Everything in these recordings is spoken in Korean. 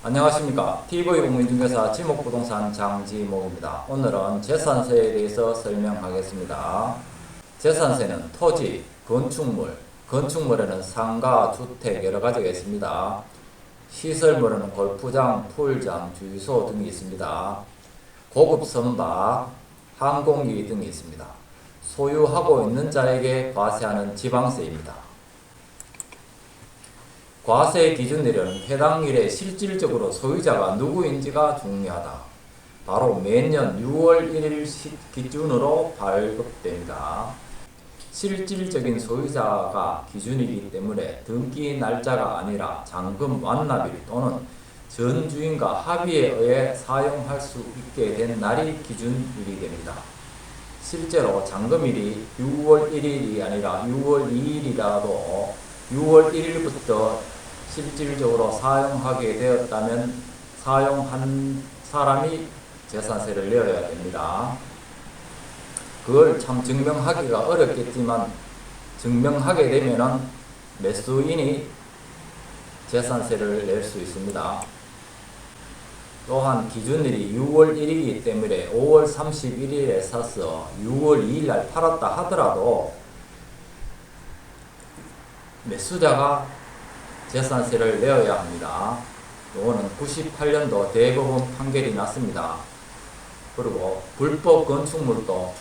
안녕하십니까. TV공인중개사 지목부동산 장지목입니다. 오늘은 재산세에 대해서 설명하겠습니다. 재산세는 토지, 건축물, 건축물에는 상가, 주택 여러가지가 있습니다. 시설물에는 골프장, 풀장, 주유소 등이 있습니다. 고급 선박, 항공기 등이 있습니다. 소유하고 있는 자에게 과세하는 지방세입니다. 과세 기준일은 해당 일에 실질적으로 소유자가 누구인지가 중요하다. 바로 매년 6월 1일 기준으로 발급됩니다. 실질적인 소유자가 기준이기 때문에 등기 날짜가 아니라 잔금 완납일 또는 전 주인과 합의에 의해 사용할 수 있게 된 날이 기준일이 됩니다. 실제로 잔금일이 6월 1일이 아니라 6월 2일이라도 6월 1일부터 실질적으로 사용하게 되었다면 사용한 사람이 재산세를 내어야 됩니다. 그걸 참 증명하기가 어렵겠지만 증명하게 되면은 매수인이 재산세를 낼 수 있습니다. 또한 기준일이 6월 1일이기 때문에 5월 31일에 사서 6월 2일날 팔았다 하더라도 매수자가 재산세를 내어야 합니다. 이거는 98년도 대법원 판결이 났습니다. 그리고 불법 건축물도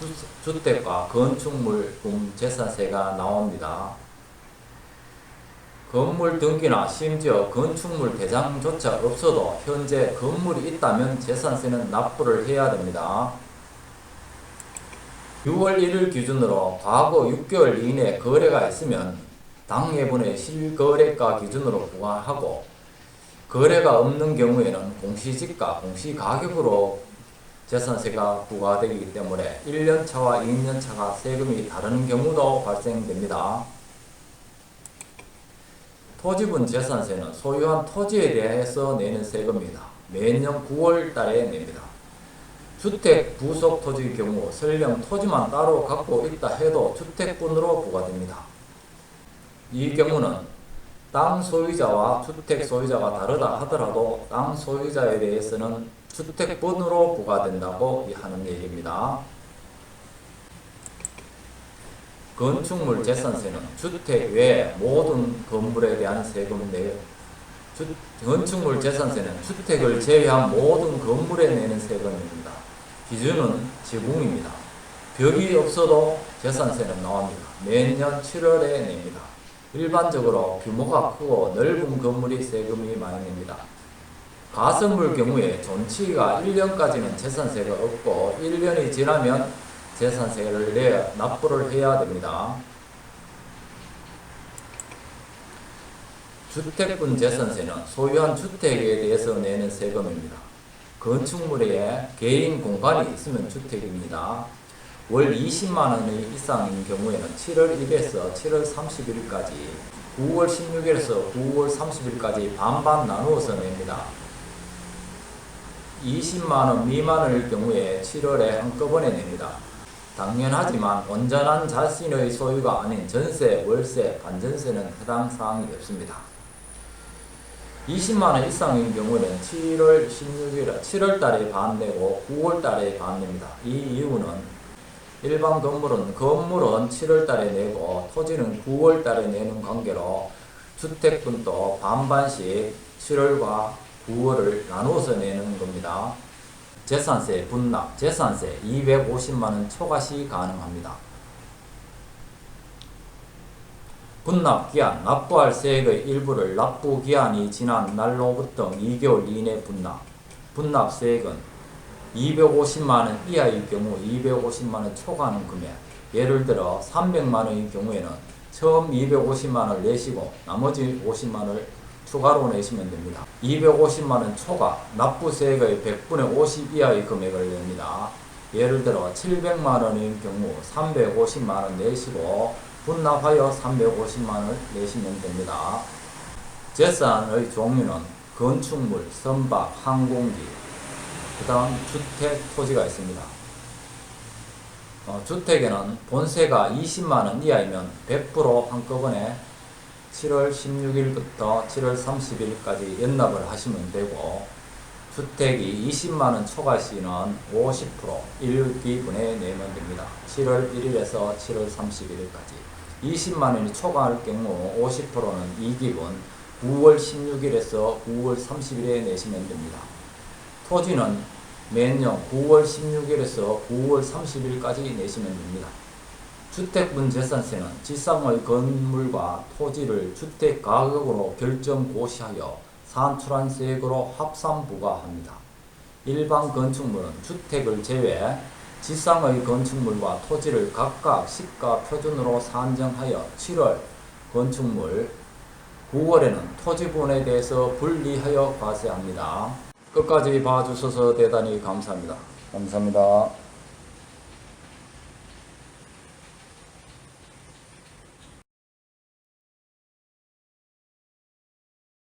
주택과 건축물분 재산세가 나옵니다. 건물 등기나 심지어 건축물 대장조차 없어도 현재 건물이 있다면 재산세는 납부를 해야 됩니다. 6월 1일 기준으로 과거 6개월 이내 거래가 있으면 당해분의 실거래가 기준으로 부과하고 거래가 없는 경우에는 공시지가, 공시가격으로 재산세가 부과되기 때문에 1년차와 2년차가 세금이 다른 경우도 발생됩니다. 토지분 재산세는 소유한 토지에 대해서 내는 세금입니다. 매년 9월 달에 냅니다. 주택 부속 토지의 경우 설령 토지만 따로 갖고 있다 해도 주택분으로 부과됩니다. 이 경우는 땅 소유자와 주택 소유자가 다르다 하더라도 땅 소유자에 대해서는 주택분으로 부과된다고 하는 얘기입니다. 건축물 재산세는 주택 외 모든 건물에 대한 세금인데요. 건축물 재산세는 주택을 제외한 모든 건물에 내는 세금입니다. 기준은 지붕입니다. 벽이 없어도 재산세는 나옵니다. 매년 7월에 냅니다. 일반적으로 규모가 크고 넓은 건물이 세금이 많이 냅니다. 가설물 경우에 존치가 1년까지는 재산세가 없고 1년이 지나면 재산세를 납부를 해야 됩니다. 주택분 재산세는 소유한 주택에 대해서 내는 세금입니다. 건축물에 개인 공간이 있으면 주택입니다. 월 20만원이 이상인 경우에는 7월 1일에서 7월 30일까지 9월 16일에서 9월 30일까지 반반 나누어서 냅니다. 20만원 미만일 경우에 7월에 한꺼번에 냅니다. 당연하지만 온전한 자신의 소유가 아닌 전세, 월세, 반전세는 해당 사항이 없습니다. 20만원 이상인 경우는 7월 16일, 7월 달에 반 내고 9월 달에 반 냅니다. 이 이유는 일반 건물은 7월 달에 내고 토지는 9월 달에 내는 관계로 주택분도 반반씩 7월과 9월을 나누어서 내는 겁니다. 재산세 분납, 재산세 250만원 초과시 가능합니다. 분납기한, 납부할 세액의 일부를 납부기한이 지난 날로부터 2개월 이내 분납. 분납세액은 250만원 이하의 경우 250만원 초과하는 금액, 예를 들어 300만원의 경우에는 처음 250만원을 내시고 나머지 50만원을 추가로 내시면 됩니다. 250만원 초과, 납부세액의 100분의 50 이하의 금액을 냅니다. 예를 들어 700만원의 경우 350만원 내시고 분납하여 350만원을 내시면 됩니다. 재산의 종류는 건축물, 선박, 항공기, 그 다음 주택, 토지가 있습니다. 주택에는 본세가 20만원 이하이면 100% 한꺼번에 7월 16일부터 7월 30일까지 연납을 하시면 되고, 주택이 20만원 초과 시는 50% 1기분에 내면 됩니다. 7월 1일에서 7월 31일까지 20만원이 초과할 경우 50%는 2기분 9월 16일에서 9월 30일에 내시면 됩니다. 토지는 매년 9월 16일에서 9월 30일까지 내시면 됩니다. 주택분재산세는 지상의 건물과 토지를 주택가격으로 결정 고시하여 산출한세액으로 합산 부과합니다. 일반 건축물은 주택을 제외 지상의 건축물과 토지를 각각 시가 표준으로 산정하여 7월 건축물, 9월에는 토지분에 대해서 분리하여 과세합니다. 끝까지 봐주셔서 대단히 감사합니다. 감사합니다.